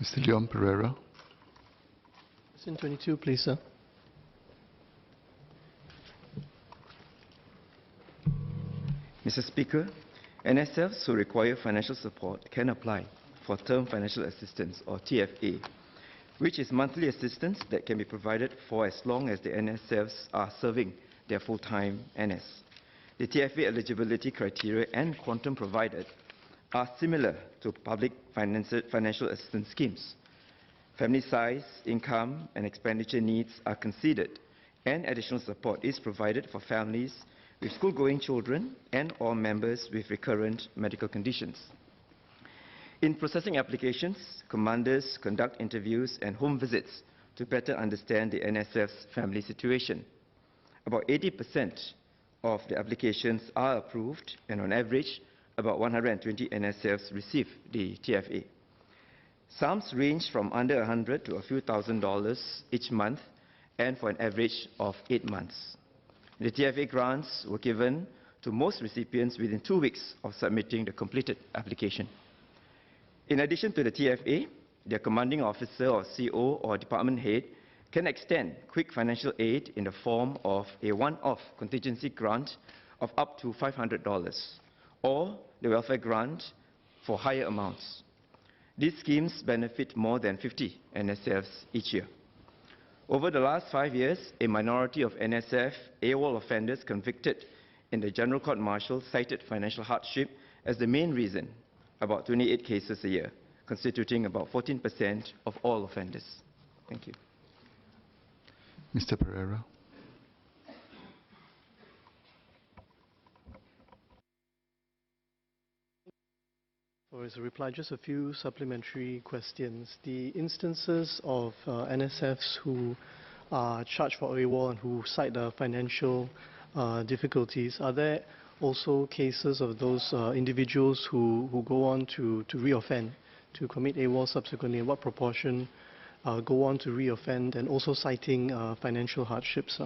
Mr. Leon Pereira. Question 22, please, sir. Mr. Speaker, NSFs who require financial support can apply for Term Financial Assistance, or TFA, which is monthly assistance that can be provided for as long as the NSFs are serving their full-time NS. The TFA eligibility criteria and quantum provided are similar to public financial assistance schemes. Family size, income, and expenditure needs are considered, and additional support is provided for families with school-going children and/or members with recurrent medical conditions. In processing applications, commanders conduct interviews and home visits to better understand the NSF's family situation. About 80% of the applications are approved, and on average, about 120 NSFs receive the TFA. Sums range from under $100 to a few $1,000s each month, and for an average of 8 months. The TFA grants were given to most recipients within 2 weeks of submitting the completed application. In addition to the TFA, their commanding officer or CO or department head can extend quick financial aid in the form of a one-off contingency grant of up to $500 or the welfare grant for higher amounts. These schemes benefit more than 50 NSFs each year. Over the last 5 years, a minority of NSF AWOL offenders convicted in the General Court Martial cited financial hardship as the main reason, about 28 cases a year, constituting about 14% of all offenders. Thank you. Mr. Pereira. As a reply, just a few supplementary questions. The instances of NSFs who are charged for AWOL and who cite financial difficulties, are there also cases of those individuals who go on to reoffend, to commit AWOL subsequently, and what proportion go on to reoffend and also citing financial hardships?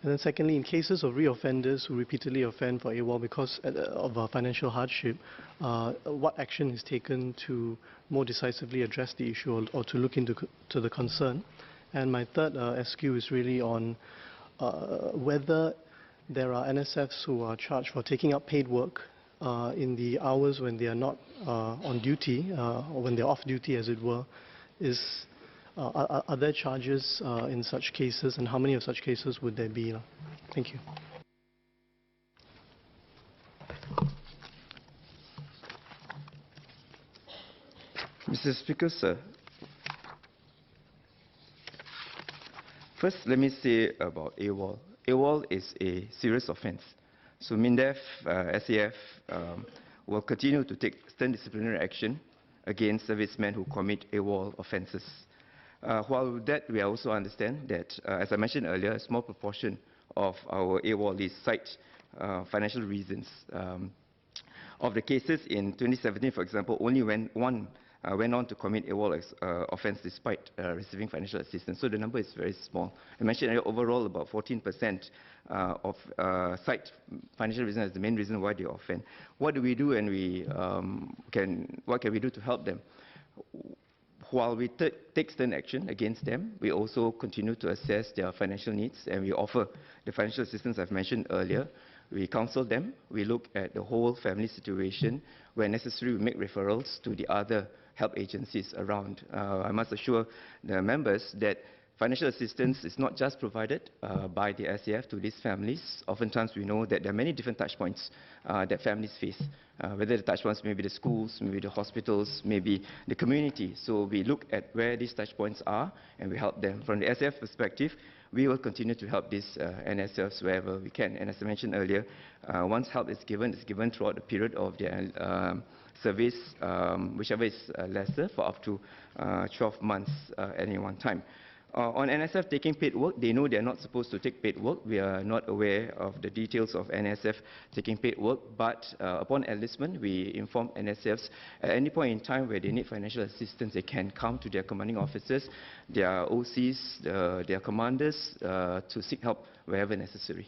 And then secondly, in cases of reoffenders who repeatedly offend for AWOL because of financial hardship, what action is taken to more decisively address the issue or to look into the concern? And my third SQ is really on whether there are NSFs who are charged for taking up paid work in the hours when they are not on duty, or when they're off duty, as it were. Are there charges in such cases, and how many of such cases would there be? Thank you. Mr. Speaker, sir. First, let me say about AWOL. AWOL is a serious offence. So MINDEF, SAF will continue to take stern disciplinary action against servicemen who commit AWOL offences. While that, we also understand that, as I mentioned earlier, a small proportion of our AWOLs cite financial reasons. Of the cases in 2017, for example, only one went on to commit AWOL offence despite receiving financial assistance. So the number is very small. I mentioned earlier, overall about 14% of cite financial reasons as the main reason why they offend. What do we do, and what can we do to help them? While we take stern action against them, we also continue to assess their financial needs, and we offer the financial assistance I've mentioned earlier. We counsel them, we look at the whole family situation. Where necessary, we make referrals to the other help agencies around. I must assure the members that financial assistance is not just provided by the SAF to these families. Oftentimes we know that there are many different touch points that families face, whether the touch points may be the schools, maybe the hospitals, maybe the community. So we look at where these touch points are and we help them. From the SAF perspective, we will continue to help these NSFs wherever we can. And as I mentioned earlier, once help is given, it's given throughout the period of their service, whichever is lesser, for up to 12 months at any one time. On NSF taking paid work, they know they are not supposed to take paid work. We are not aware of the details of NSF taking paid work, but upon enlistment, we inform NSFs at any point in time where they need financial assistance, they can come to their commanding officers, their OCs, their commanders to seek help wherever necessary.